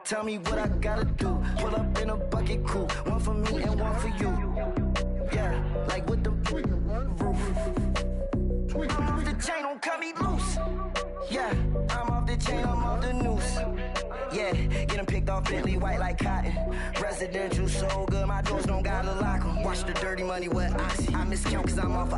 Tell me what I gotta do. Pull up in a bucket crew, one for me and one for you. Yeah, like with the roof. I'm off the chain, don't cut me loose. Yeah, I'm off the chain, I'm off the noose. Yeah, getting picked off Bentley white like cotton. Residential so good, my doors don't gotta lock 'em. Watch the dirty money with Oxy. I miscount cause I'm off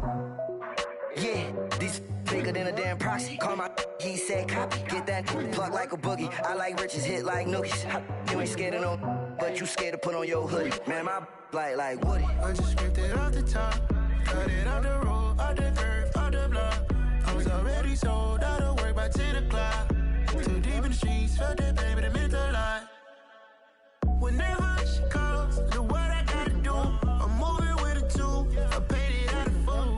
yeah, these bigger than a damn proxy. Call my he said copy. Get that plug like a boogie. I like riches, hit like nookies. You ain't scared of no, but you scared to put on your hoodie. Man, my like Woody. I just ripped it off the top. Cut it off the road, off the curve, off the block. I was already sold out of work by 10 o'clock. Too deep in the streets, felt that baby, that meant a lot. Whenever she calls, do what I gotta do. I'm moving with a two. I paid it out of full.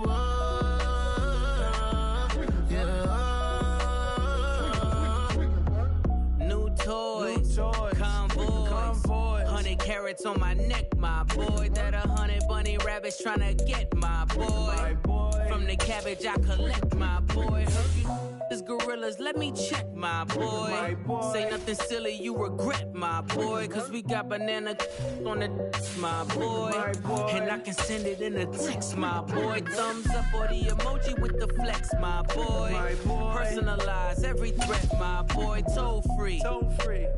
New toys, convoy. 100 carats on my neck, my boy. That 100 bunny rabbits tryna get my boy. From the cabbage I collect, my boy. Heard you is gorillas, let me check, my boy. Say nothing silly, you regret, my boy. Cause we got banana on the my boy. And I can send it in a text, my boy. Thumbs up or the emoji with the flex, my boy. Personalize every threat, my boy. Toll free,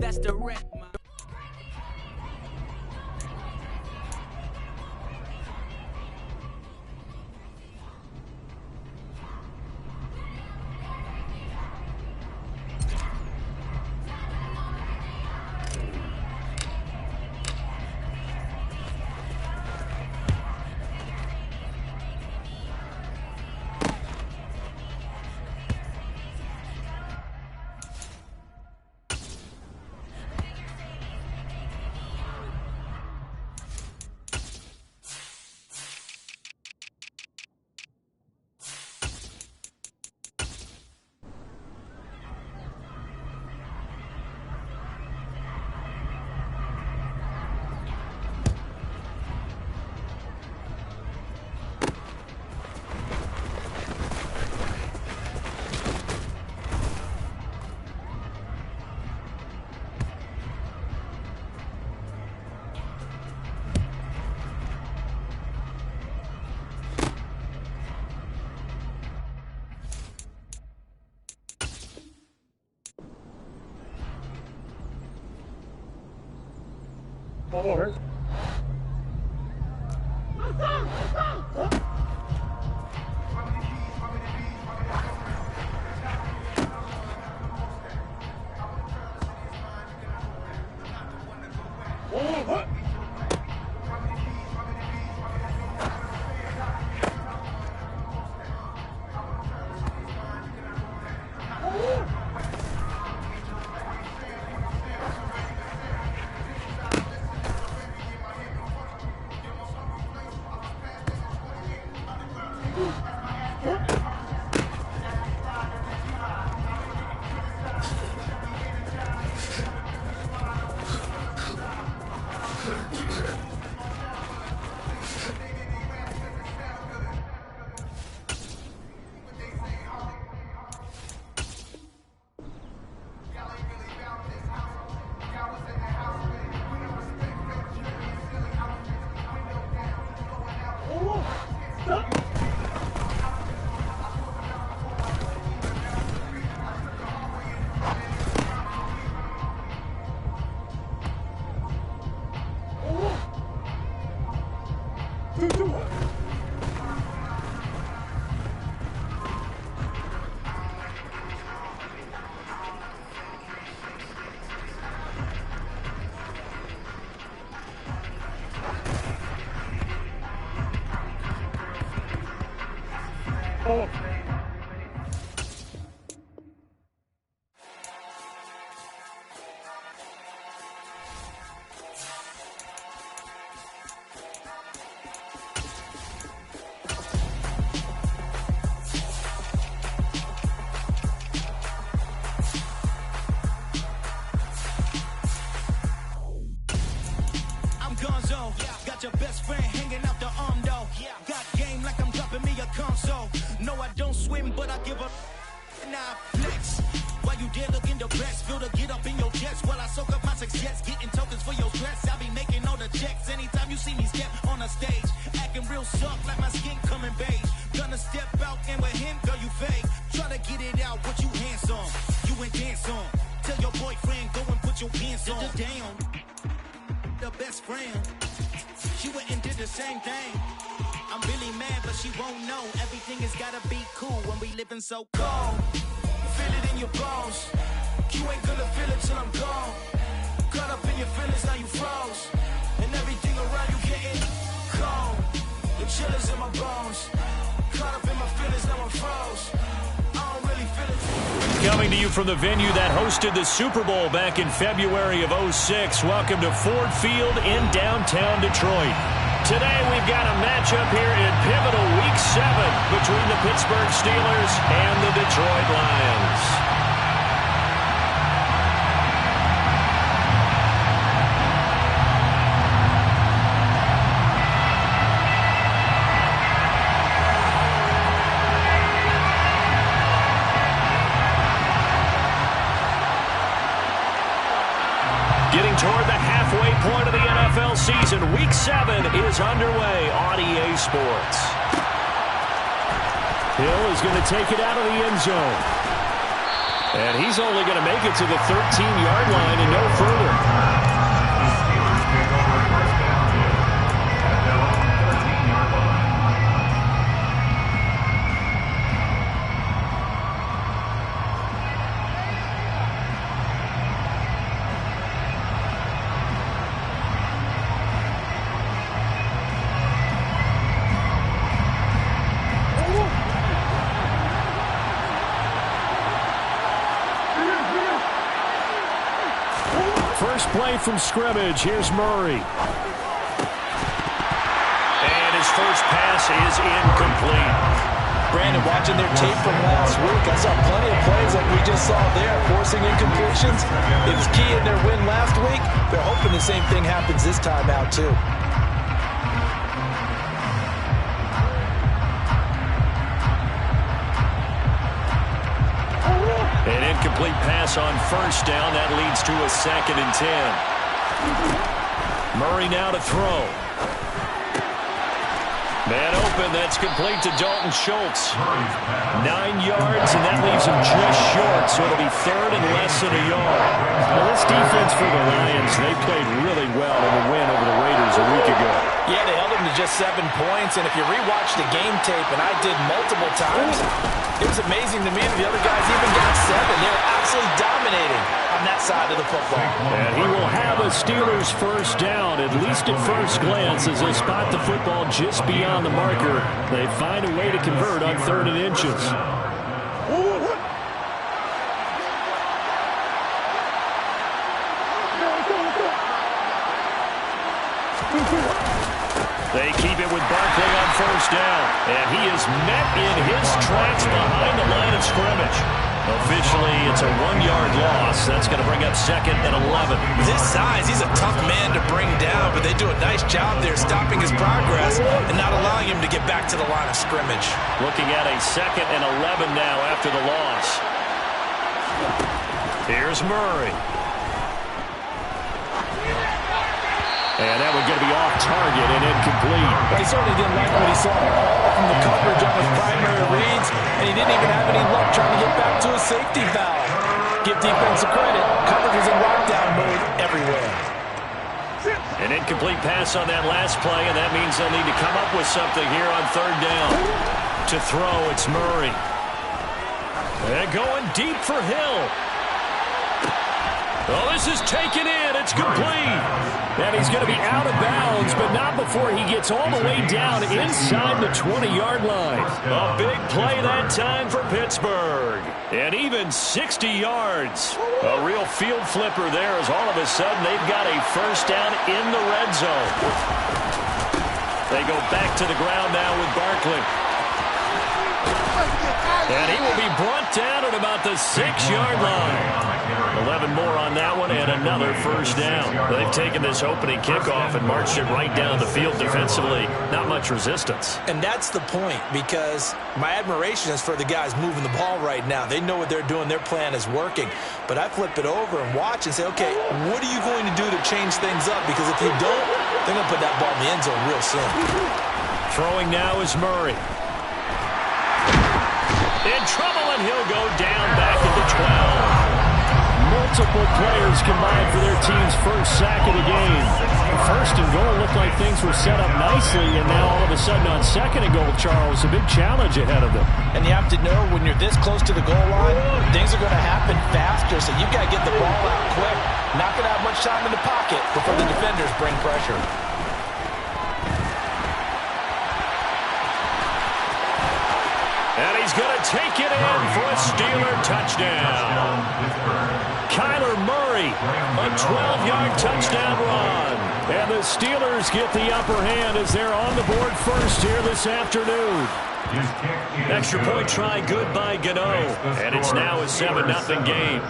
that's direct, my Order. Got your best friend hanging out the arm though. Got game like I'm dropping me a console. No, I don't swim, but I give up. Nah, flex. While you there looking the best, feel the get up in your chest while I friend, go and put your hands on the down. The best friend, she went and did the same thing. I'm really mad, but she won't know. Everything has gotta be cool when we living so cold. Feel it in your bones. You ain't gonna feel it till I'm gone. Caught up in your feelings, now you froze. And everything around you getting cold. The chill is in my bones. Caught up in my feelings, now I'm froze. I don't really feel it. Coming to you from the venue that hosted the Super Bowl back in February of '06. Welcome to Ford Field in downtown Detroit. Today we've got a matchup here in pivotal Week 7 between the Pittsburgh Steelers and the Detroit Lions. Getting toward the halfway point of the NFL season, Week 7 is underway on EA Sports. Hill is going to take it out of the end zone. And he's only going to make it to the 13-yard line and no further. Play from scrimmage. Here's Murray. And his first pass is incomplete. Brandon, watching their tape from last week, I saw plenty of plays like we just saw there, forcing incompletions. It was key in their win last week. They're hoping the same thing happens this time out, too. An incomplete pass on first down. That leads to a 2nd and 10. Murray now to throw. Man open. That's complete to Dalton Schultz. 9 yards, and that leaves him just short, so it'll be 3rd and less than a yard. Well, this defense for the Lions, they played really well in the win over the Raiders a week ago. Yeah, they held them to just 7 points, and if you rewatch the game tape, and I did multiple times, it was amazing to me that the other guys even got 7. They were absolutely dominating on that side of the football. And he will have a Steelers first down, at least at first glance, as they spot the football just beyond the marker. They find a way to convert on 3rd and inches. They keep it with Barkley on first down. And he is met in his tracks behind the line of scrimmage. Officially, it's a 1-yard loss. That's going to bring up 2nd and 11. With his size, he's a tough man to bring down, but they do a nice job there stopping his progress and not allowing him to get back to the line of scrimmage. Looking at a 2nd and 11 now after the loss. Here's Murray. And that would get to be off target and incomplete. He certainly didn't like what he saw from the coverage on his primary reads, and he didn't even have any luck trying to get back to a safety valve. Give defensive credit. Coverage was in lockdown mode everywhere. An incomplete pass on that last play, and that means they'll need to come up with something here on 3rd down. To throw, it's Murray. And going deep for Hill. Oh, this is taken in. It's complete. And he's going to be out of bounds, but not before he gets all the way down inside the 20-yard line. A big play that time for Pittsburgh. And even 60 yards. A real field flipper there as all of a sudden they've got a first down in the red zone. They go back to the ground now with Barkley. And he will be brought down at about the 6-yard line. 11 more on that one and another first down. They've taken this opening kickoff and marched it right down the field defensively. Not much resistance. And that's the point, because my admiration is for the guys moving the ball right now. They know what they're doing. Their plan is working. But I flip it over and watch and say, okay, what are you going to do to change things up? Because if you don't, they're going to put that ball in the end zone real soon. Throwing now is Murray. In trouble, and he'll go down back at the 12. Multiple players combined for their team's first sack of the game. First and goal looked like things were set up nicely, and now all of a sudden on second and goal, Charles, a big challenge ahead of them. And you have to know when you're this close to the goal line, things are going to happen faster, so you've got to get the ball out quick. Not going to have much time in the pocket before the defenders bring pressure. And he's going to take it in for a Steeler touchdown. Kyler Murray, a 12-yard touchdown run. And the Steelers get the upper hand as they're on the board first here this afternoon. Extra point try good by Gano. And it's now a 7-0 game.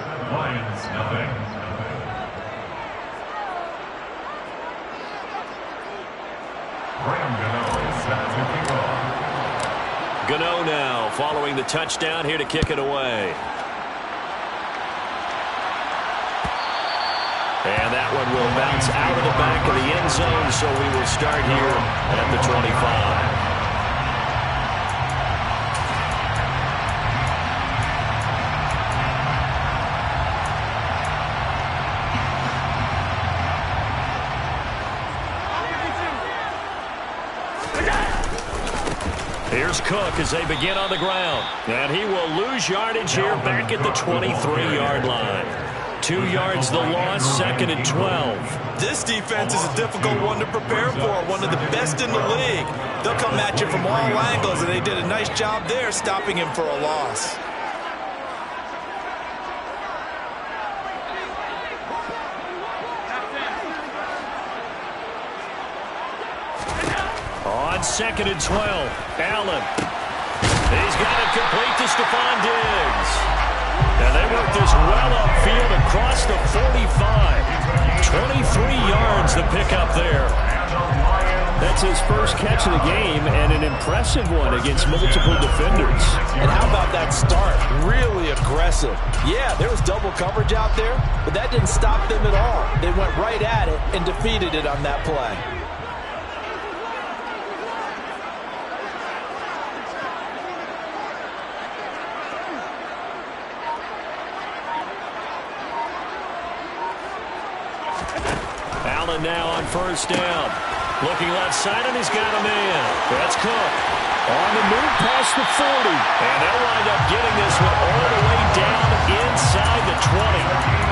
Gano now following the touchdown here to kick it away. And that one will bounce out of the back of the end zone, so we will start here at the 25. Here's Cook as they begin on the ground. And he will lose yardage here back at the 23-yard line. 2 yards the loss, 2nd and 12. This defense is a difficult one to prepare for, one of the best in the league. They'll come at you from all angles, and they did a nice job there stopping him for a loss. On 2nd and 12, Allen. He's got it complete to Stephon Diggs. And they work this well upfield across the 45. 23 yards the pickup there. That's his first catch of the game, and an impressive one against multiple defenders. And how about that start? Really aggressive. Yeah, there was double coverage out there, but that didn't stop them at all. They went right at it and defeated it on that play. Allen now on first down. Looking left side, and he's got a man. That's Cook. On the move past the 40. And they'll wind up getting this one all the way down inside the 20.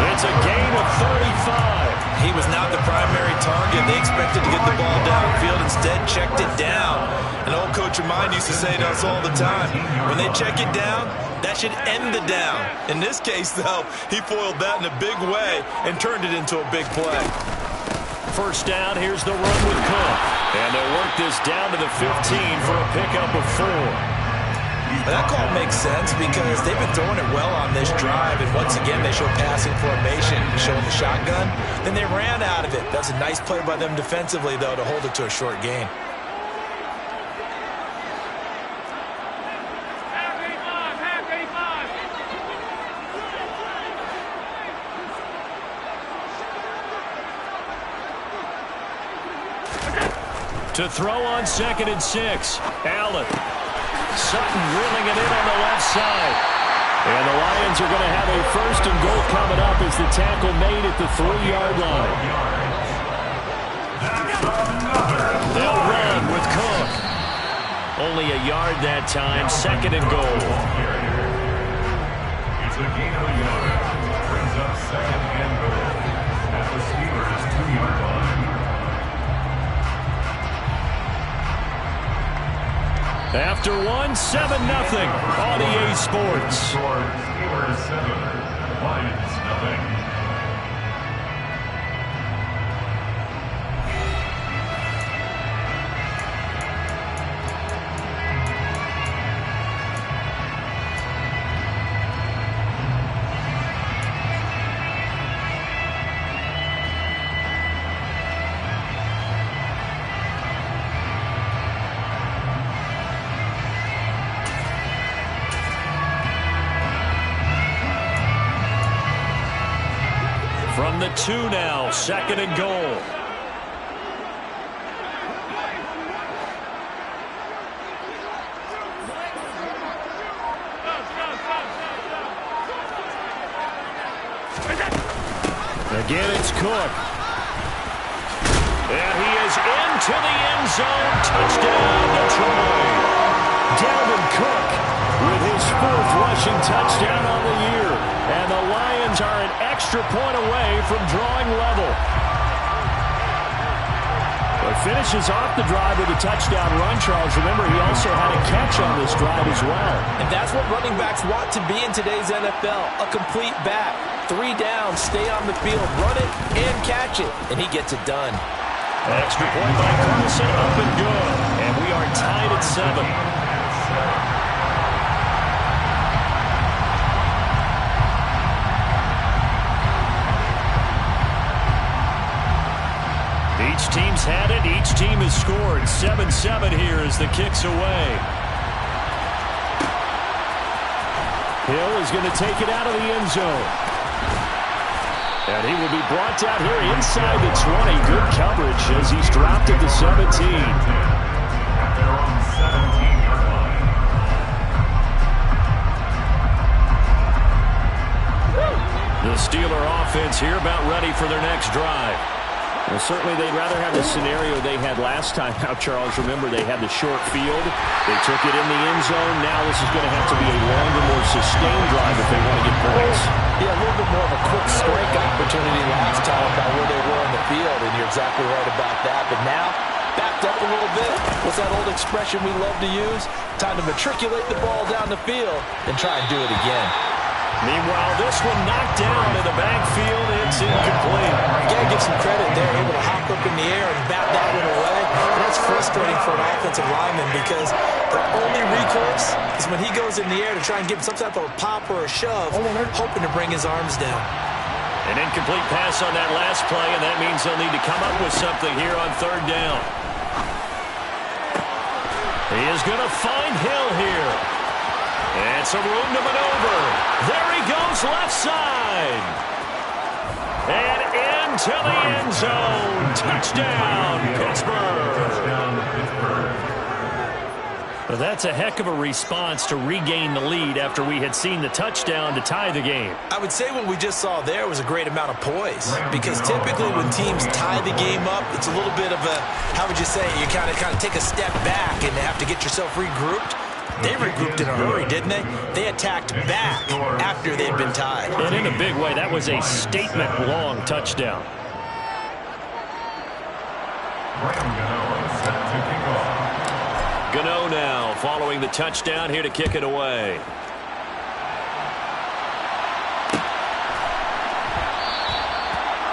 It's a gain of 35. He was not the primary target. They expected to get the ball downfield. Instead, checked it down. An old coach of mine used to say to us all the time, when they check it down, that should end the down. In this case, though, he foiled that in a big way and turned it into a big play. First down, here's the run with Cook. And they'll work this down to the 15 for a pickup of 4. That call makes sense because they've been throwing it well on this drive, and once again they show passing formation, showing the shotgun. Then they ran out of it. That's a nice play by them defensively, though, to hold it to a short gain. To throw on 2nd and 6. Allen. Sutton reeling it in on the left side. And the Lions are going to have a first and goal coming up as the tackle made at the 3-yard line. They'll run with Cook. Only a yard that time. 2nd and goal. It's a gain of a yard. Brings up 2nd and goal at the Steelers' 2-yard line. After 1, 7-0 on EA Sports. Steelers 7, Lions nothing. From the 2 now, 2nd and goal. Again, it's Cook. And he is into the end zone. Touchdown, Detroit. Dalvin Cook with his 4th rushing touchdown on the year. And the Lions are an extra point away from drawing level. But finishes off the drive with a touchdown run, Charles. Remember, he also had a catch on this drive as well. And that's what running backs want to be in today's NFL, a complete back. 3 down, stay on the field, run it, and catch it. And he gets it done. Extra point by Carlson, up and good. And we are tied at 7. Each team's had it. Each team has scored. 7-7 here as the kick's away. Hill is going to take it out of the end zone. And he will be brought down here inside the 20. Good coverage as he's dropped at the 17. They're on the 17-yard line. The Steeler offense here about ready for their next drive. Well, certainly they'd rather have the scenario they had last time out, Charles. Remember, they had the short field. They took it in the end zone. Now this is going to have to be a longer, more sustained drive if they want to get points. Yeah, a little bit more of a quick strike opportunity last time about where they were in the field, and you're exactly right about that. But now, backed up a little bit. What's that old expression we love to use? Time to matriculate the ball down the field and try and do it again. Meanwhile, this one knocked down in the backfield. It's incomplete. You got to give some credit there, able to hop up in the air and bat that one away. And that's frustrating for an offensive lineman because the only recourse is when he goes in the air to try and give him some type of a pop or a shove, hoping to bring his arms down. An incomplete pass on that last play, and that means they'll need to come up with something here on 3rd down. He is going to find Hill here. And some room to maneuver. There he goes, left side. And into the end zone. Touchdown, Pittsburgh. Touchdown, Pittsburgh. Well, that's a heck of a response to regain the lead after we had seen the touchdown to tie the game. I would say what we just saw there was a great amount of poise, because typically when teams tie the game up, it's a little bit of a, how would you say, you kind of take a step back and have to get yourself regrouped. They regrouped in a hurry, didn't they? They attacked back after they'd been tied. And in a big way, that was a statement-long touchdown. Graham Gano set to kick off. Gano now following the touchdown here to kick it away.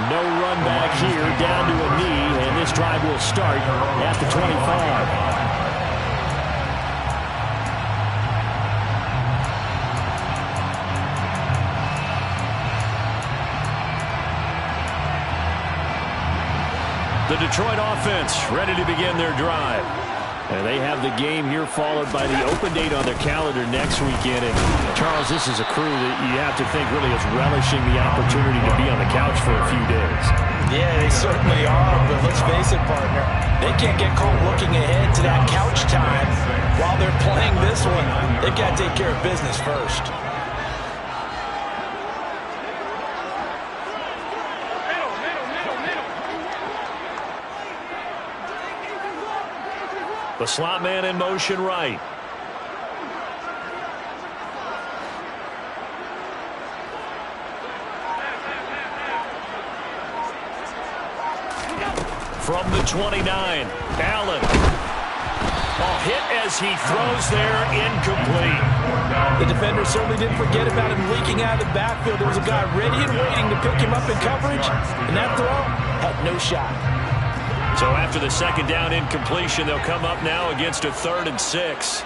No run back here, down to a knee, and this drive will start at the 25. The Detroit offense ready to begin their drive. And they have the game here followed by the open date on their calendar next weekend. And Charles, this is a crew that you have to think really is relishing the opportunity to be on the couch for a few days. Yeah, they certainly are, but let's face it, partner. They can't get caught looking ahead to that couch time while they're playing this one. They've got to take care of business first. The slot man in motion right. From the 29, Allen. Hit as he throws there, incomplete. The defender certainly didn't forget about him leaking out of the backfield. There was a guy ready and waiting to pick him up in coverage, and that throw had no shot. So after the second down incompletion, they'll come up now against a 3rd and 6.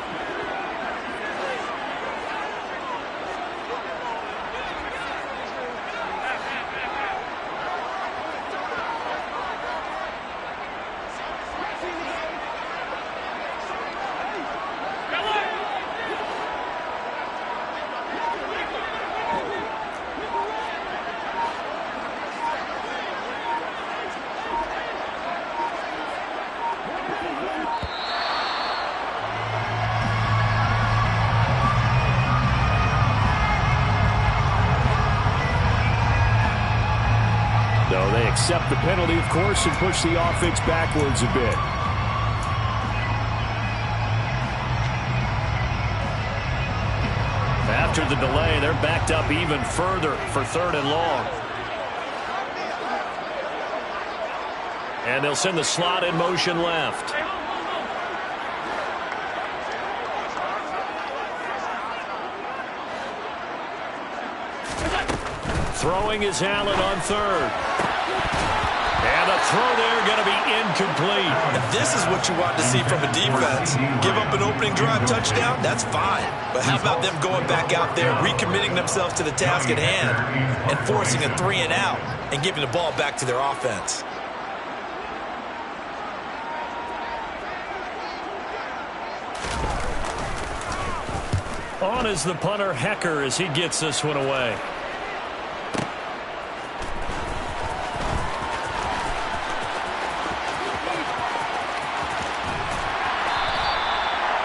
No, they accept the penalty, of course, and push the offense backwards a bit. After the delay, they're backed up even further for 3rd and long. And they'll send the slot in motion left. Throwing is Allen on 3rd. And a throw there going to be incomplete. And this is what you want to see from a defense. Give up an opening drive touchdown, that's fine. But how about them going back out there, recommitting themselves to the task at hand, and forcing a 3 and out, and giving the ball back to their offense. On is the punter, Hecker, as he gets this one away.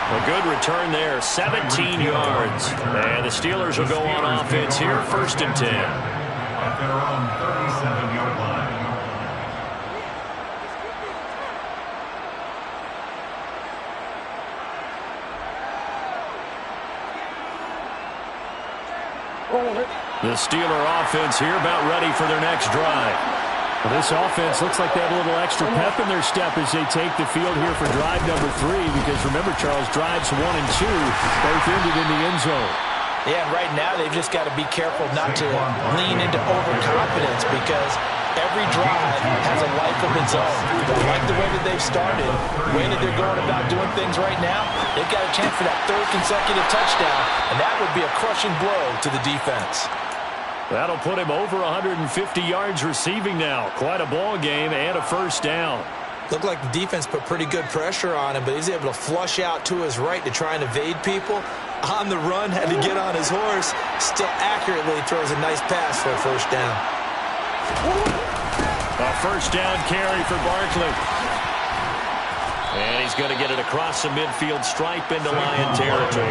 A good return there, 17 yards. And the Steelers will go on offense here, 1st and 10. At their own 37-yard line. The Steeler offense here about ready for their next drive. Well, this offense looks like they have a little extra pep in their step as they take the field here for drive number 3. Because remember, Charles, drives 1 and 2 both ended in the end zone. Yeah, and right now they've just got to be careful not to lean into overconfidence because every drive has a life of its own. But like the way that they've started, the way that they're going about doing things right now, they've got a chance for that 3rd consecutive touchdown, and that would be a crushing blow to the defense. That'll put him over 150 yards receiving now. Quite a ball game and a 1st down. Looked like the defense put pretty good pressure on him, but he's able to flush out to his right to try and evade people. On the run, had to get on his horse. Still accurately throws a nice pass for a 1st down. A 1st down carry for Barkley. And he's going to get it across the midfield stripe into Lion territory.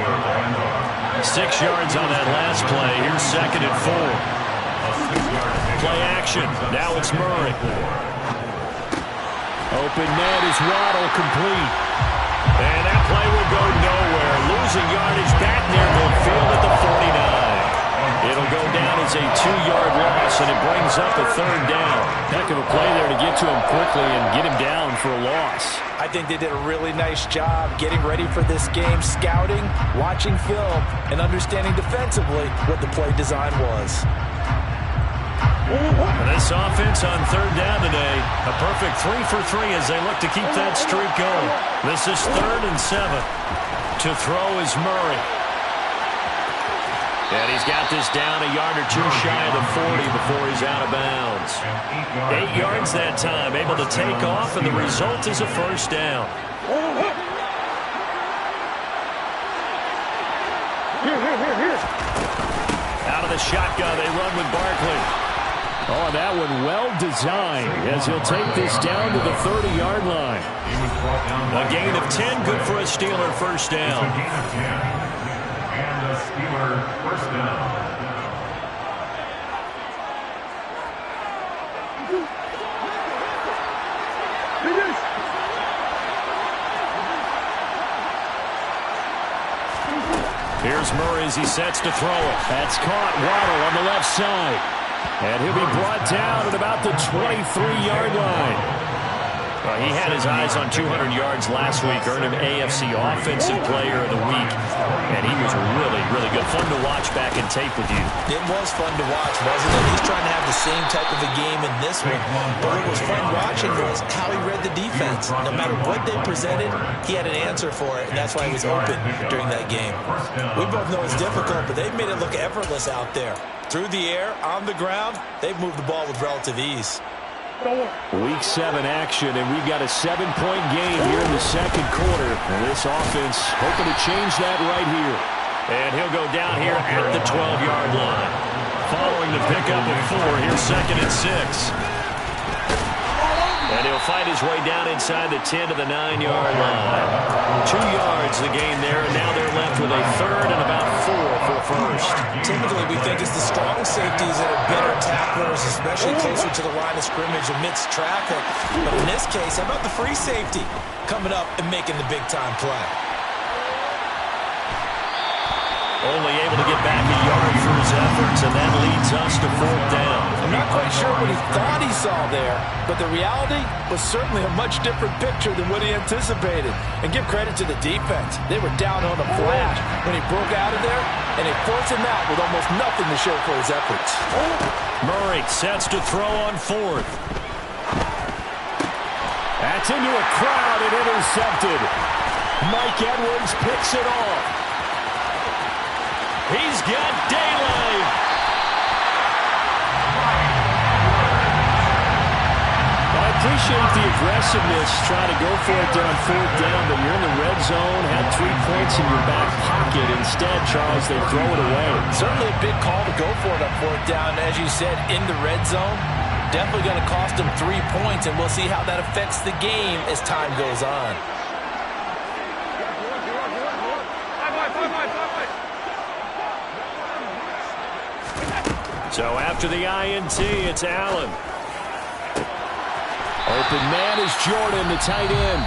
6 yards on that last play. Here's 2nd and 4. Play action. Now it's Murray. Open net is Waddle, complete. And that play will go nowhere. Losing yardage back near midfield at the 49. It'll go down as a 2-yard loss, and it brings up a 3rd down. Heck of a play there to get to him quickly and get him down for a loss. I think they did a really nice job getting ready for this game, scouting, watching film, and understanding defensively what the play design was. And this offense on 3rd down today, a perfect 3 for 3 as they look to keep that streak going. This is 3rd and 7. To throw is Murray. And he's got this down a yard or 2 shy of the 40 before he's out of bounds. 8 yards that time, able to take off, and the result is a 1st down. Out of the shotgun, they run with Barkley. Oh, that one well designed as he'll take this down to the 30-yard line. A gain of 10, good for a Steeler 1st down. And the Steeler 1st down. Here's Murray as he sets to throw it. That's caught. Waddle on the left side. And he'll be brought down at about the 23-yard line. He had his eyes on 200 yards last week, earned him AFC Offensive Player of the Week, and he was really, really good. Fun to watch back in tape with you. It was fun to watch, wasn't it? He's trying to have the same type of a game in this one, but what was fun watching was how he read the defense. No matter what they presented, he had an answer for it, and that's why he was open during that game. We both know it's difficult, but they've made it look effortless out there. Through the air, on the ground, they've moved the ball with relative ease. Week 7 action, and we've got a 7-point game here in the second quarter. And this offense hoping to change that right here. And he'll go down here at the 12-yard line. Following the pickup of 4, here's 2nd and 6. And he'll fight his way down inside the 10 to the 9-yard line. 2 yards the gain there, and now they're left with a third and about 4 for first. Typically, we think it's the strong safeties that are better tacklers, especially closer to the line of scrimmage amidst traffic. But in this case, how about the free safety coming up and making the big-time play? Only able to get back a yard for his efforts, and that leads us to 4th down. I'm not quite sure what he thought he saw there, but the reality was certainly a much different picture than what he anticipated. And give credit to the defense. They were down on a flash when he broke out of there, and they forced him out with almost nothing to show for his efforts. Murray sets to throw on 4th. That's into a crowd and intercepted. Mike Edwards picks it off. He's got daylight. I appreciate the aggressiveness trying to go for it there on 4th down, but you're in the red zone, had 3 points in your back pocket. Instead, Charles, they throw it away. Certainly a big call to go for it on 4th down. As you said, in the red zone, definitely going to cost them 3 points, and we'll see how that affects the game as time goes on. So after the INT, it's Allen. Open man is Jordan, the tight end.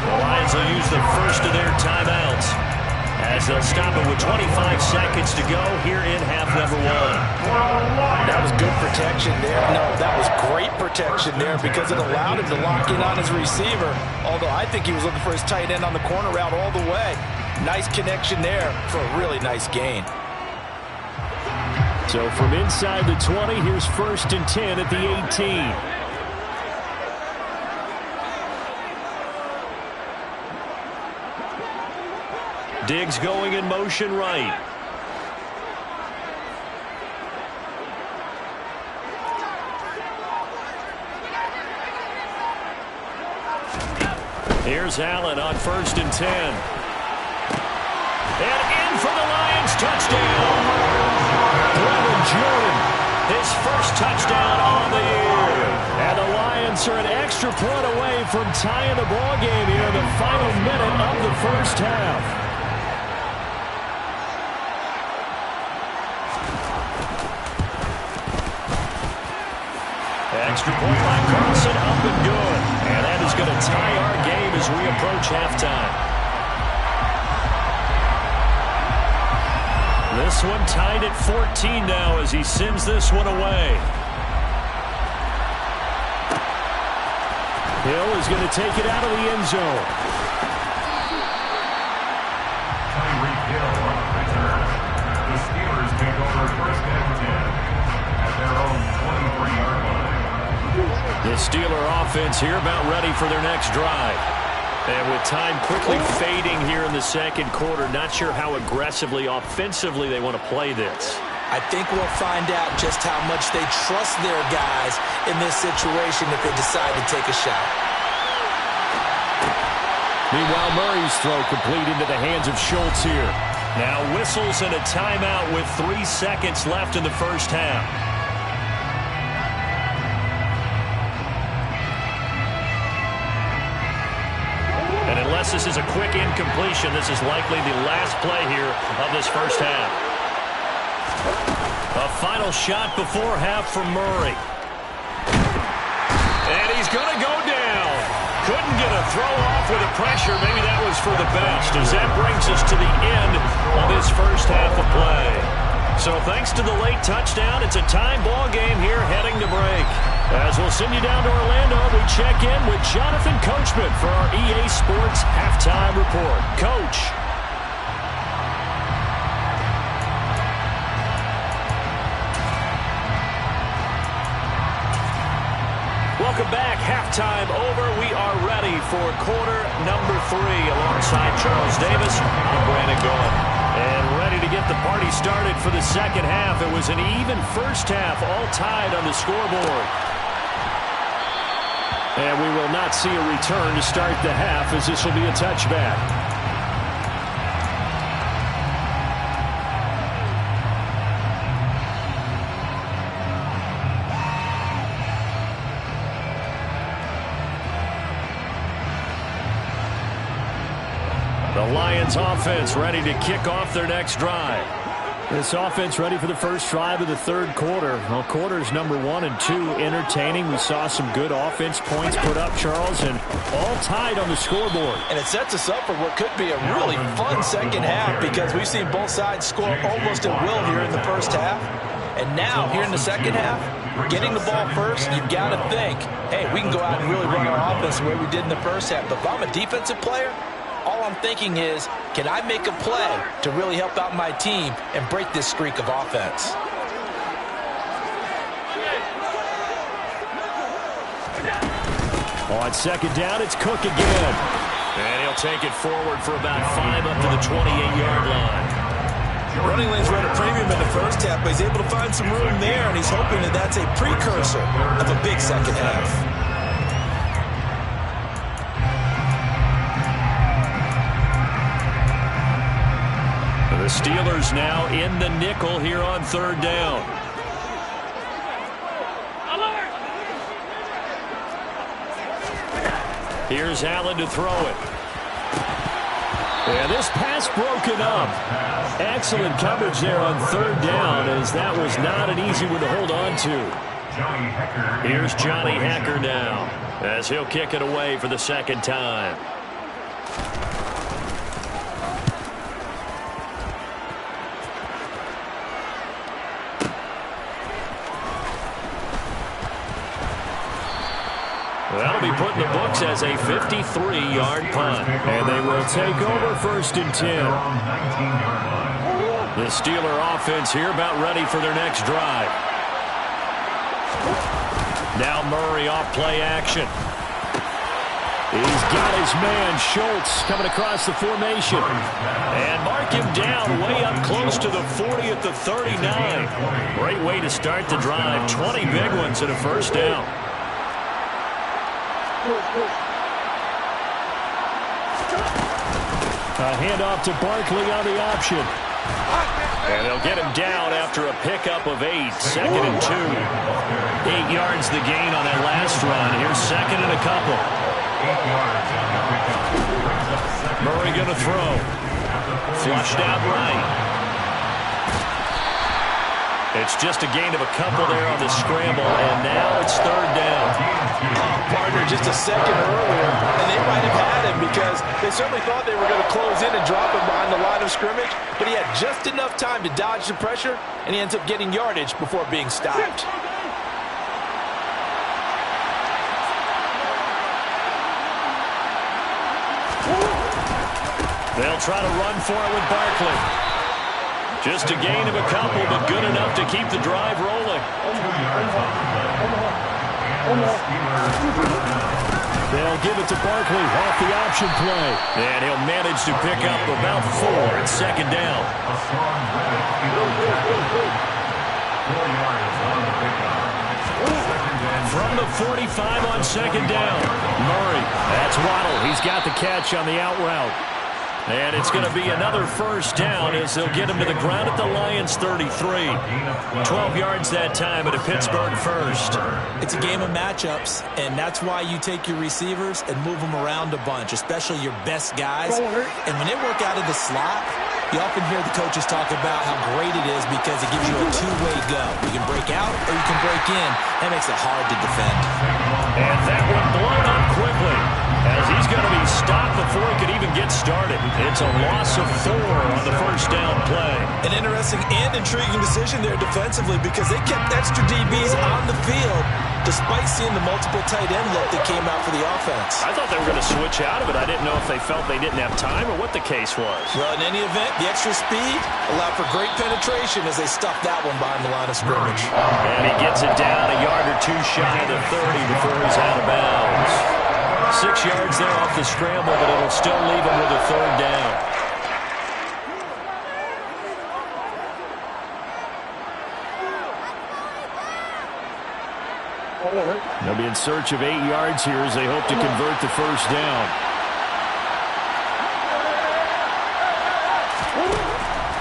The Lions will use the first of their timeouts as they'll stop it with 25 seconds to go here in half number 1. That was good protection there. No, that was great protection there because it allowed him to lock in on his receiver, although I think he was looking for his tight end on the corner route all the way. Nice connection there for a really nice gain. So from inside the 20, here's 1st and 10 at the 18. Diggs going in motion right. Here's Allen on 1st and 10. And in for the Lions touchdown. Jordan, his first touchdown on the year. And the Lions are an extra point away from tying the ball game here in the final minute of the first half. Extra point by Carlson, up and good. And that is going to tie our game as we approach halftime. This one tied at 14 now as he sends this one away. Hill is going to take it out of the end zone. Tyreek Hill on the return. The Steelers take over 1st and 10 at their own 23-yard line. The Steeler offense here about ready for their next drive. And with time quickly fading here in the second quarter, not sure how aggressively, offensively they want to play this. I think we'll find out just how much they trust their guys in this situation if they decide to take a shot. Meanwhile, Murray's throw complete into the hands of Schultz here. Now whistles and a timeout with 3 seconds left in the first half. And unless this is a quick incompletion, this is likely the last play here of this first half. A final shot before half from Murray. And he's going to go down. Couldn't get a throw off with the pressure. Maybe that was for the best, as that brings us to the end of this first half of play. So thanks to the late touchdown, it's a tie ball game here heading to break. As we'll send you down to Orlando, we check in with Jonathan Coachman for our EA Sports Halftime Report. Coach. Welcome back. Halftime over. We are ready for quarter number 3. Alongside Charles Davis, I'm Brandon Gaudin. And ready to get the party started for the second half. It was an even first half, all tied on the scoreboard. And we will not see a return to start the half, as this will be a touchback. The Lions offense ready to kick off their next drive. This offense ready for the first drive of the third quarter. Well, quarters number 1 and 2 entertaining. We saw some good offense points put up, Charles, and all tied on the scoreboard. And it sets us up for what could be a really fun second half because we've seen both sides score almost at will here in the first half. And now, here in the second half, getting the ball first, you've got to think, hey, we can go out and really run our offense the way we did in the first half. But if I'm a defensive player, all I'm thinking is, can I make a play to really help out my team and break this streak of offense? On second down, it's Cook again. And he'll take it forward for about 5 up to the 28-yard line. Running lanes run a premium in the first half, but he's able to find some room there, and he's hoping that that's a precursor of a big second half. The Steelers now in the nickel here on third down. Here's Allen to throw it. And this pass broken up. Excellent coverage there on third down, as that was not an easy one to hold on to. Here's Johnny Hekker now, as he'll kick it away for the second time. That'll be put in the books as a 53-yard punt. And they will take over first and 10. The Steeler offense here about ready for their next drive. Now Murray off play action. He's got his man, Schultz, coming across the formation. And mark him down way up close to the 40 at the 39. Great way to start the drive. 20 big ones and a first down. A handoff to Barkley on the option. And they'll get him down after a pickup of 8. Second and 2. 8 yards the gain on that last run. Here's second and a couple. Murray going to throw. Flushed out right. It's just a gain of a couple there on the scramble, and now it's third down. Partner just a second earlier, and they might have had him because they certainly thought they were going to close in and drop him behind the line of scrimmage, but he had just enough time to dodge the pressure, and he ends up getting yardage before being stopped. They'll try to run for it with Barkley. Just a gain of a couple, but good enough to keep the drive rolling. They'll give it to Barkley off the option play. And he'll manage to pick up about 4 at second down. From the 45 on second down. Murray, that's Waddle. He's got the catch on the out route. And it's going to be another first down as they'll get him to the ground at the Lions 33. 12 yards that time at a Pittsburgh first. It's a game of matchups, and that's why you take your receivers and move them around a bunch, especially your best guys. And when they work out of the slot, you often hear the coaches talk about how great it is because it gives you a two-way go. You can break out or you can break in. That makes it hard to defend. And that one blown up quickly, as he's going to be stopped before he could even get started. It's a loss of 4 on the first down play. An interesting and intriguing decision there defensively because they kept extra DBs on the field despite seeing the multiple tight end look that came out for the offense. I thought they were going to switch out of it. I didn't know if they felt they didn't have time or what the case was. Well, in any event, the extra speed allowed for great penetration as they stuffed that one behind the line of scrimmage. And he gets it down a yard or 2 shy of the 30 before he's out of bounds. 6 yards there off the scramble, but it'll still leave him with a third down. They'll be in search of 8 yards here as they hope to convert the first down.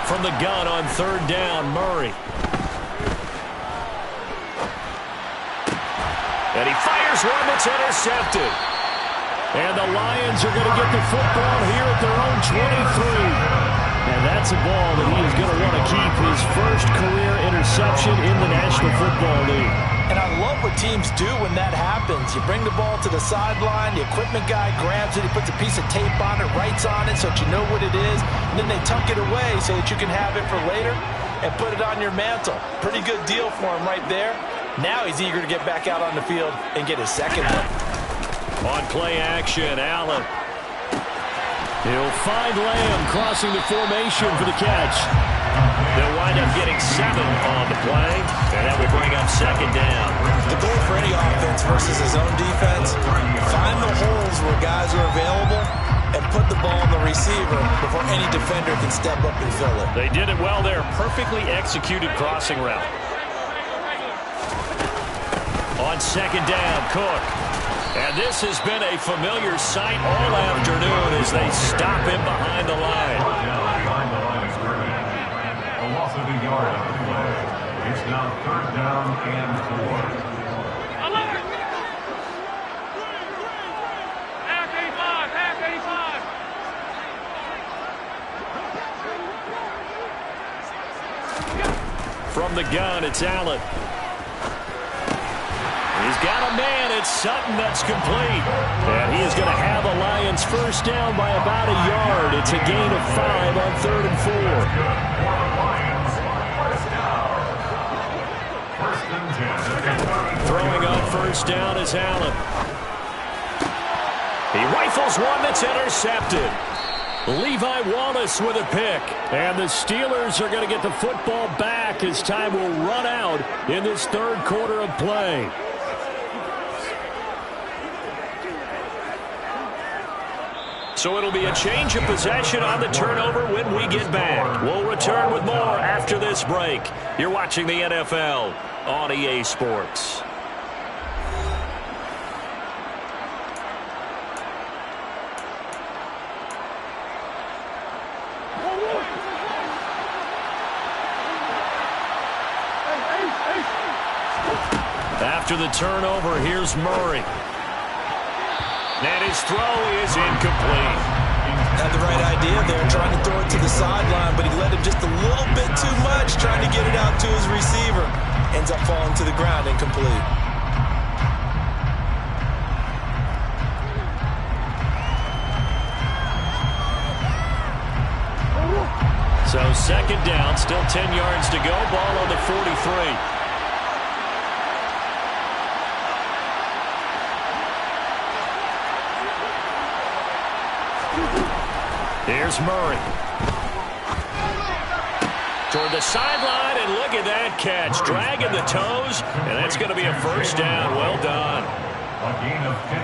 From the gun on third down, Murray. And he fires one that's intercepted. And the Lions are going to get the football here at their own 23. And that's a ball that he is going to want to keep, his first career interception in the National Football League. And I love what teams do when that happens. You bring the ball to the sideline, the equipment guy grabs it, he puts a piece of tape on it, writes on it so that you know what it is, and then they tuck it away so that you can have it for later and put it on your mantle. Pretty good deal for him right there. Now he's eager to get back out on the field and get his second one. On play action, Allen. He'll find Lamb crossing the formation for the catch. They'll wind up getting 7 on the play, and that will bring up second down. The goal for any offense versus his own defense, find the holes where guys are available and put the ball on the receiver before any defender can step up and fill it. They did it well there. Perfectly executed crossing route. On second down, Cook. And this has been a familiar sight all afternoon as they stop him behind the line. Behind the line of scrimmage. A loss of a yard on the play. It's now 3rd down and 4. From the gun, it's Allen. He's got a man. It's Sutton that's complete. And he is going to have a Lions first down by about a yard. It's a gain of 5 on 3rd and 4. Throwing on first down is Allen. He rifles one that's intercepted. Levi Wallace with a pick. And the Steelers are going to get the football back as time will run out in this 3rd quarter of play. So it'll be a change of possession on the turnover when we get back. We'll return with more after this break. You're watching the NFL on EA Sports. After the turnover, here's Murray. And his throw is incomplete. Had the right idea there, trying to throw it to the sideline, but he let him just a little bit too much, trying to get it out to his receiver. Ends up falling to the ground, incomplete. So second down, still 10 yards to go, ball on the 43. Here's Murray. Toward the sideline, and look at that catch. Dragging the toes, and that's going to be a first down. Well done.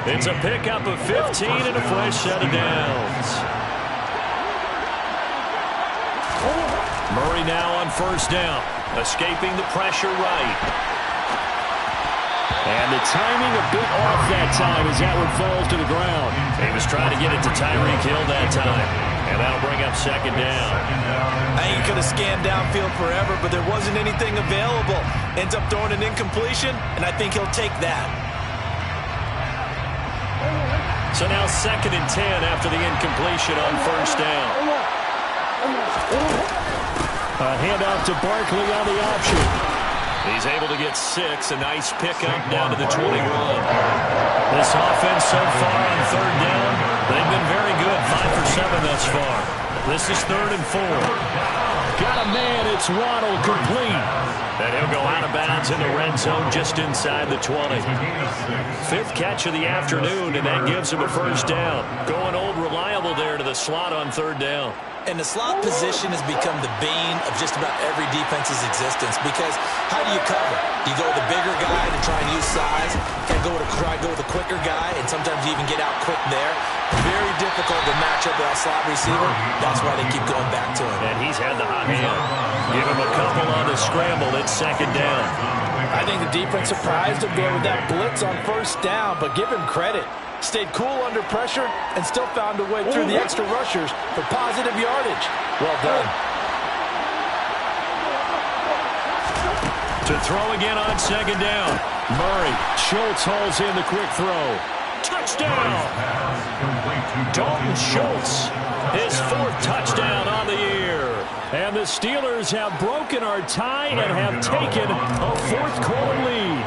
It's a pickup of 15 and a fresh set of downs. Murray now on first down. Escaping the pressure right. And the timing a bit off that time as that one falls to the ground. He was trying to get it to Tyreek Hill that time. And that'll bring up second down. I think he could have scanned downfield forever, but there wasn't anything available. Ends up throwing an incompletion, and I think he'll take that. So now 2nd and 10 after the incompletion on first down. A handoff to Barkley on the option. He's able to get 6. A nice pickup down to the 21. This offense so far on 3rd down, they've been very good. 5 for 7 thus far. This is 3rd and 4. Got a man. It's Waddle complete. And he'll go out of bounds in the red zone just inside the 20. 5th catch of the afternoon, and that gives him a first down. Going old reliable there to the slot on 3rd down. And the slot position has become the bane of just about every defense's existence, because how do you cover? Do you go with the bigger guy to try and use size? Can go with a quicker guy, and sometimes you even get out quick there. Very difficult to match up with that slot receiver. That's why they keep going back to him. And he's had the hot hand. Give him a couple on the scramble. It's second down. I think the defense surprised him there with that blitz on first down, but give him credit. Stayed cool under pressure and still found a way through the extra rushers for positive yardage. Well done. To throw again on second down. Murray. Schultz hauls in the quick throw. touchdown. Dalton Schultz, his 4th touchdown on the year. And the Steelers have broken our tie and have taken a 4th quarter lead.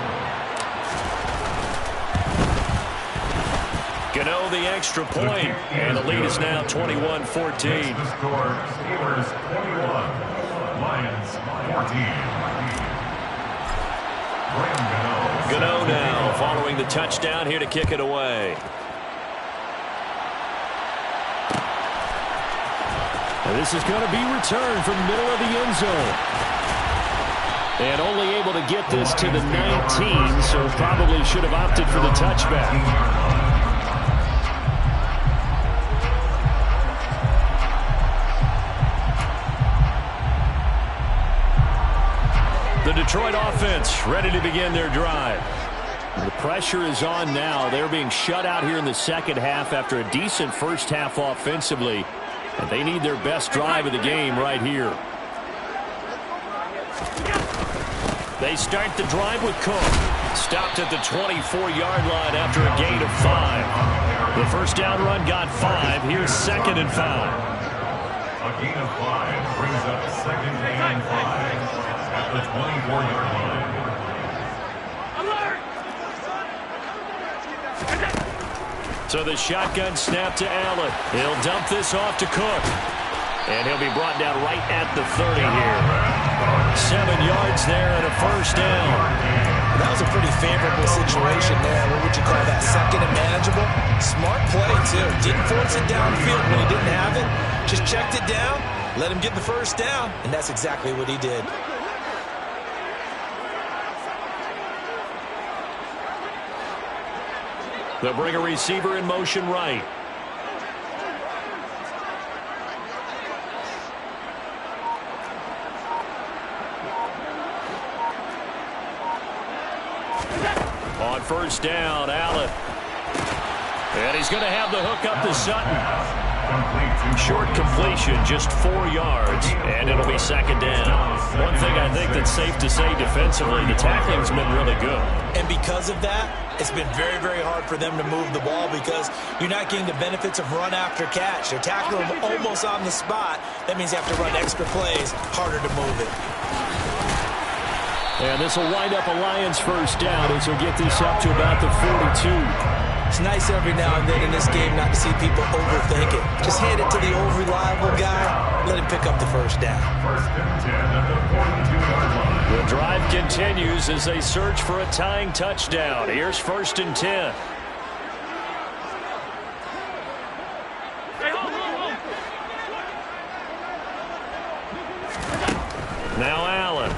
Gano the extra point, and the lead is now 21-14. The score, Steelers 21, Lions 14. Gano now following the touchdown, here to kick it away. And this is going to be returned from the middle of the end zone. And only able to get this to the 19, so probably should have opted for the touchback. The Detroit offense ready to begin their drive. The pressure is on now. They're being shut out here in the second half after a decent first half offensively. And they need their best drive of the game right here. They start the drive with Cook. Stopped at the 24-yard line after a gain of 5. The first down run got 5. Here's 2nd and 5. A gain of 5 brings up 2nd and 5. At the 24-yard line. So the shotgun snap to Allen. He'll dump this off to Cook. And he'll be brought down right at the 30 here. 7 yards there and a first down. That was a pretty favorable situation there. What would you call that? 2nd and manageable? Smart play, too. Didn't force it downfield when he didn't have it. Just checked it down, let him get the first down, and that's exactly what he did. They'll bring a receiver in motion right. On first down, Allen. And he's going to have the hook up to Sutton. Short completion, just 4 yards, and it'll be 2nd down. One thing I think that's safe to say defensively, the tackling's been really good. And because of that, it's been very, very hard for them to move the ball because you're not getting the benefits of run after catch. They're tackling them almost on the spot. That means you have to run extra plays, harder to move it. And this will wind up a Lions first down as we'll get this up to about the 42. It's nice every now and then in this game not to see people overthink it. Just hand it to the old reliable guy, let him pick up the first down. 1st and 10 at the 42-yard line. The drive continues as they search for a tying touchdown. Here's 1st and 10. Now Allen.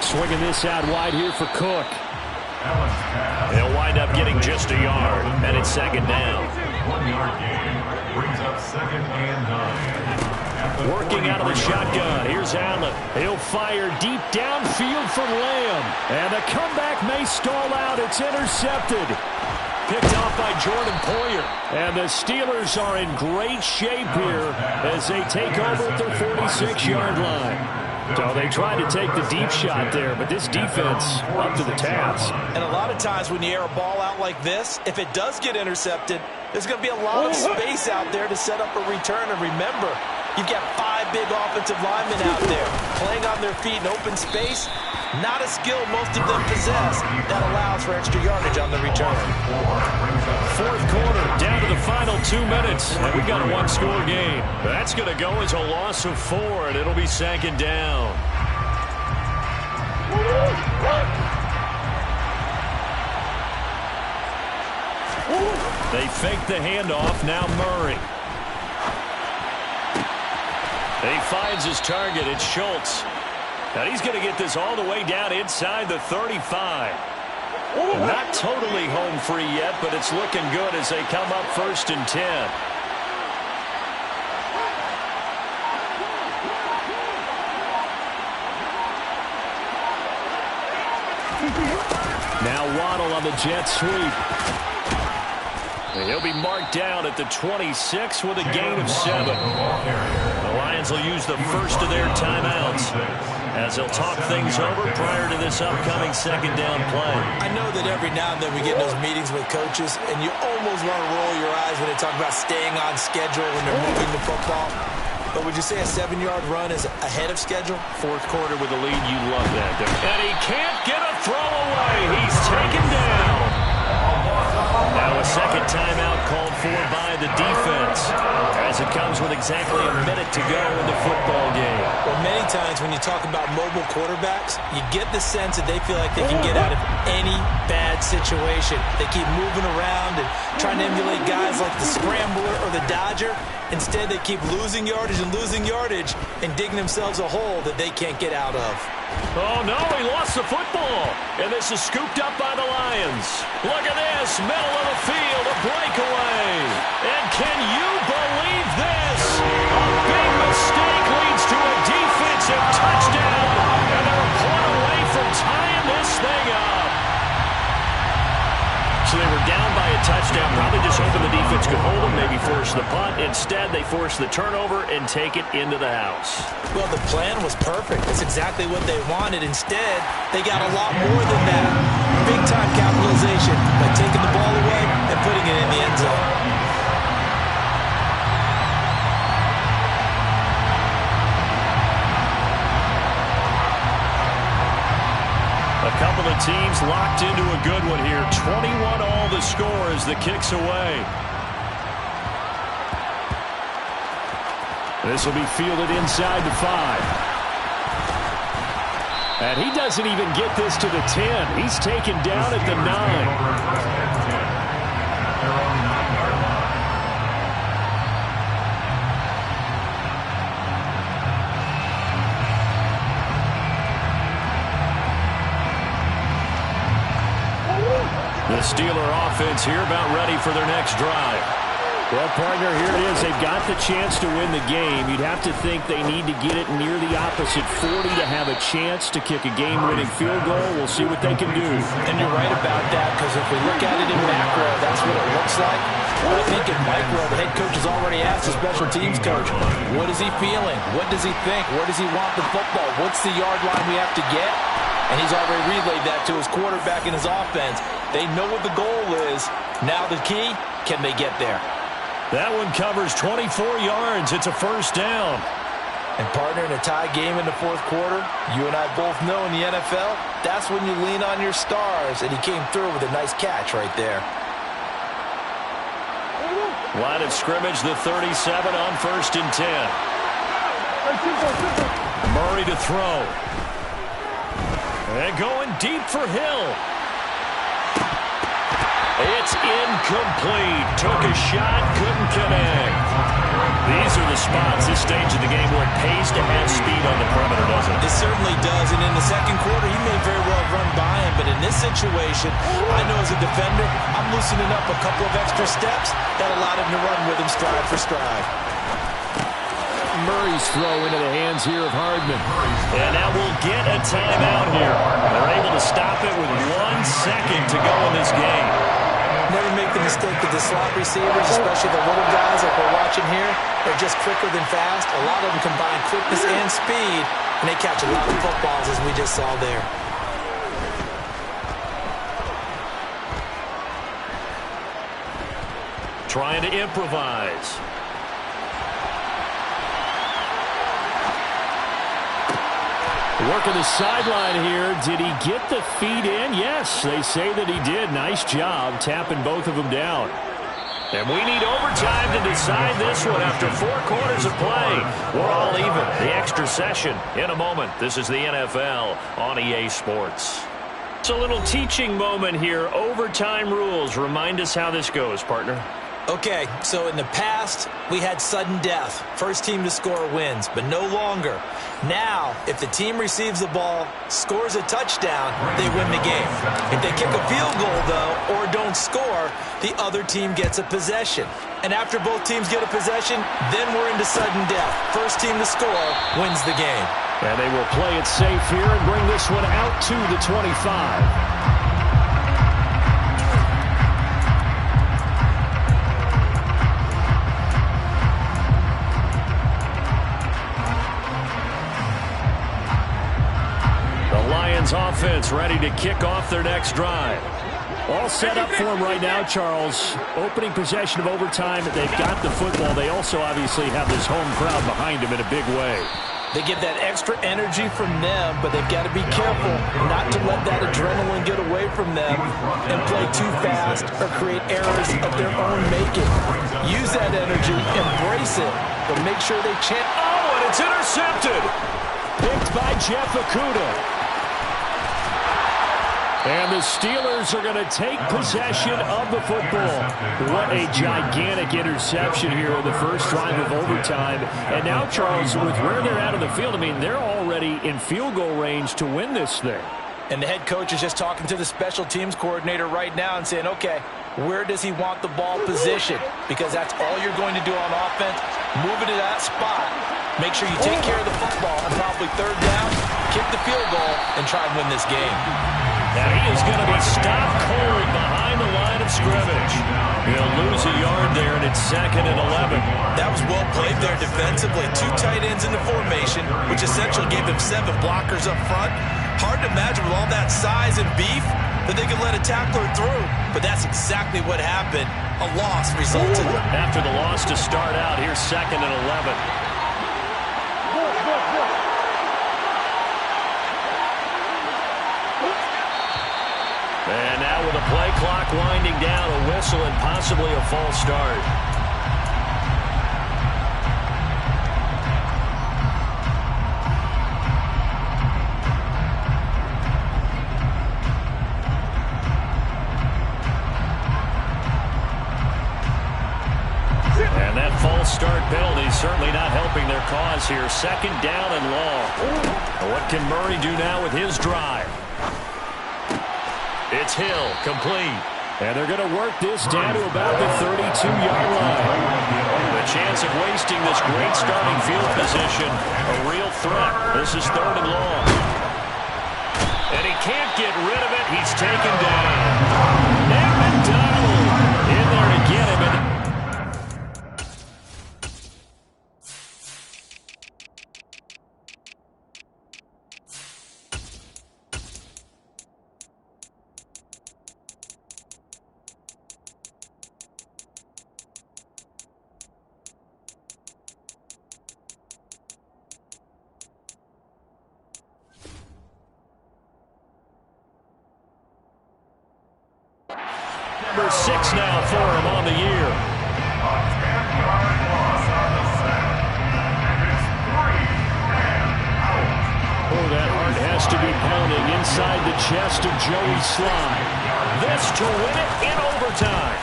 Swinging this out wide here for Cook. He'll wind up getting just a yard, and it's 2nd down. 1-yard gain brings up 2nd and 9. Working out of the shotgun. Here's Allen. He'll fire deep downfield for Lamb. And the comeback may stall out. It's intercepted. Picked off by Jordan Poyer. And the Steelers are in great shape here as they take over at their 46-yard line. So they tried to take the deep shot there, but this defense up to the task. And a lot of times when you air a ball out like this, if it does get intercepted, there's going to be a lot of space out there to set up a return. And remember, you've got 5 big offensive linemen out there playing on their feet in open space. Not a skill most of them possess that allows for extra yardage on the return. 4th quarter, down to the final 2 minutes, and we've got a 1-score game. That's going to go as a loss of 4, and it'll be 2nd down. They fake the handoff, now Murray. He finds his target, it's Schultz. And he's going to get this all the way down inside the 35. Not totally home free yet, but it's looking good as they come up 1st and 10. Now Waddle on the jet sweep. And he'll be marked down at the 26 with a gain of 7. The Lions will use the first of their timeouts. as they'll talk things over prior to this upcoming second down play. I know that every now and then we get in those meetings with coaches, and you almost want to roll your eyes when they talk about staying on schedule when they're moving the football. But would you say a 7-yard run is ahead of schedule? Fourth quarter with a lead, you love that. And he can't get a throw away. He's taken down. Now a second timeout called for by the defense as it comes with exactly a minute to go in the football game. Well, many times when you talk about mobile quarterbacks, you get the sense that they feel like they can get out of any bad situation. They keep moving around and trying to emulate guys like the Scrambler or the Dodger. Instead, they keep losing yardage and digging themselves a hole that they can't get out of. Oh, no, he lost the football. And this is scooped up by the Lions. Look at this, middle of the field, a breakaway. And can you believe this? A big mistake leads to a defensive touchdown. And they're a point away from tying this thing up. So they were down by a touchdown, probably just hoping the defense could hold them, maybe force the punt. Instead, they force the turnover and take it into the house. Well, the plan was perfect. That's exactly what they wanted. Instead, they got a lot more than that. Big-time capitalization by taking the ball away and putting it in the end zone. A couple of teams locked into a good one here. 21-all the score as the kick's away. This will be fielded inside the 5. And he doesn't even get this to the 10. He's taken down at the 9. The Steeler offense here about ready for their next drive. Well, partner, here it is. They've got the chance to win the game. You'd have to think they need to get it near the opposite 40 to have a chance to kick a game-winning field goal. We'll see what they can do. And you're right about that, because if we look at it in macro, that's what it looks like. But I think in micro, the head coach has already asked the special teams coach, what is he feeling? What does he think? Where does he want the football? What's the yard line we have to get? And he's already relayed that to his quarterback and his offense. They know what the goal is. Now the key, can they get there? That one covers 24 yards. It's a first down. And partner, in a tie game in the fourth quarter, you and I both know in the NFL, that's when you lean on your stars. And he came through with a nice catch right there. Line of scrimmage, the 37 on 1st and 10. Murray to throw. And going deep for Hill. It's incomplete. Took a shot, couldn't connect. These are the spots, this stage of the game, where it pays to have speed on the perimeter, doesn't it? It certainly does. And in the second quarter, he may very well run by him. But in this situation, I know as a defender, I'm loosening up a couple of extra steps that allowed him to run with him stride for stride. Murray's throw into the hands here of Hardman. And now we'll get a timeout here. They're able to stop it with 1 second to go in this game. Never make the mistake that the slot receivers, especially the little guys like we're watching here, are just quicker than fast. A lot of them combine quickness and speed, and they catch a lot of footballs, as we just saw there. Trying to improvise. Working the sideline here. Did he get the feet in? Yes, they say that he did. Nice job tapping both of them down. And we need overtime to decide this one after 4 quarters of play. We're all even. The extra session in a moment. This is the NFL on EA Sports. It's a little teaching moment here. Overtime rules. Remind us how this goes, partner. Okay, so in the past, we had sudden death. First team to score wins, but no longer. Now, if the team receives the ball, scores a touchdown, they win the game. If they kick a field goal, though, or don't score, the other team gets a possession. And after both teams get a possession, then we're into sudden death. First team to score wins the game. And they will play it safe here and bring this one out to the 25. Steelers ready to kick off their next drive. All set up for them right now, Charles. Opening possession of overtime. They've got the football. They also obviously have this home crowd behind them in a big way. They get that extra energy from them, but they've got to be careful not to let that adrenaline get away from them and play too fast or create errors of their own making. Use that energy, embrace it, but make sure they chant. Oh, and it's intercepted. Picked by Jeff Okudah. And the Steelers are going to take possession of the football. What a gigantic interception here in the first drive of overtime. And now, Charles, with where they're at on the field, I mean, they're already in field goal range to win this thing. And the head coach is just talking to the special teams coordinator right now and saying, okay, where does he want the ball positioned? Because that's all you're going to do on offense. Move it to that spot. Make sure you take care of the football and probably third down, kick the field goal, and try and win this game. Now he is going to be stopped cold behind the line of scrimmage. He'll lose a yard there, and it's 2nd and 11. That was well played there defensively. 2 tight ends in the formation, which essentially gave him 7 blockers up front. Hard to imagine with all that size and beef that they could let a tackler through. But that's exactly what happened. A loss resulted. After the loss to start out, here's 2nd and 11. And now with the play clock winding down, a whistle and possibly a false start. And that false start penalty certainly not helping their cause here. 2nd down and long. What can Murray do now with his drive? It's Hill, complete. And they're going to work this down to about the 32-yard line. The chance of wasting this great starting field position, a real threat. This is 3rd and long. And he can't get rid of it. He's taken down. And McDonald in there to get him. Number 6 now for him on the year. Oh, that heart has to be pounding inside the chest of Joey Slye. This to win it in overtime.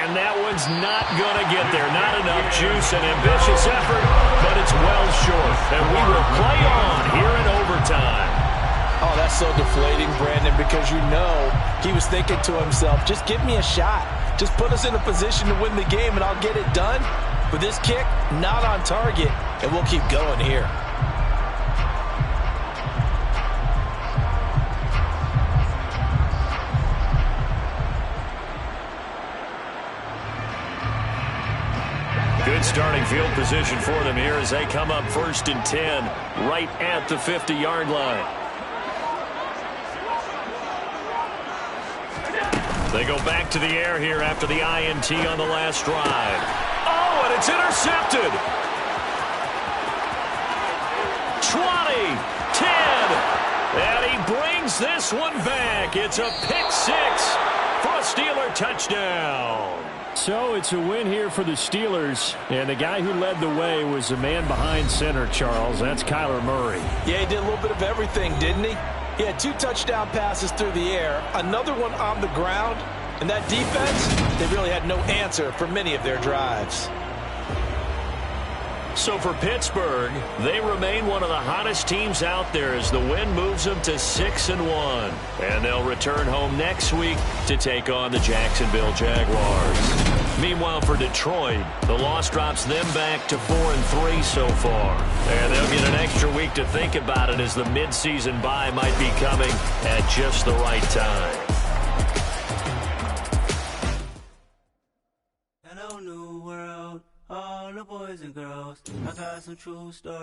And that one's not going to get there. Not enough juice, an ambitious effort, but it's well short. And we will play on here in overtime. Oh, that's so deflating, Brandon, because you know he was thinking to himself, just give me a shot. Just put us in a position to win the game, and I'll get it done. But this kick, not on target, and we'll keep going here. Good starting field position for them here as they come up 1st and 10, right at the 50-yard line. They go back to the air here after the INT on the last drive. Oh, and it's intercepted. 20, 10, and he brings this one back. It's a pick 6 for a Steeler touchdown. So it's a win here for the Steelers, and the guy who led the way was the man behind center, Charles. That's Kyler Murray. Yeah, he did a little bit of everything, didn't he? He had 2 touchdown passes through the air, another one on the ground, and that defense, they really had no answer for many of their drives. So for Pittsburgh, they remain one of the hottest teams out there as the win moves them to 6-1. And they'll return home next week to take on the Jacksonville Jaguars. Meanwhile, for Detroit, the loss drops them back to 4-3 so far. And they'll get an extra week to think about it as the midseason bye might be coming at just the right time. Hello, new world, all the boys and girls. I got some true stories.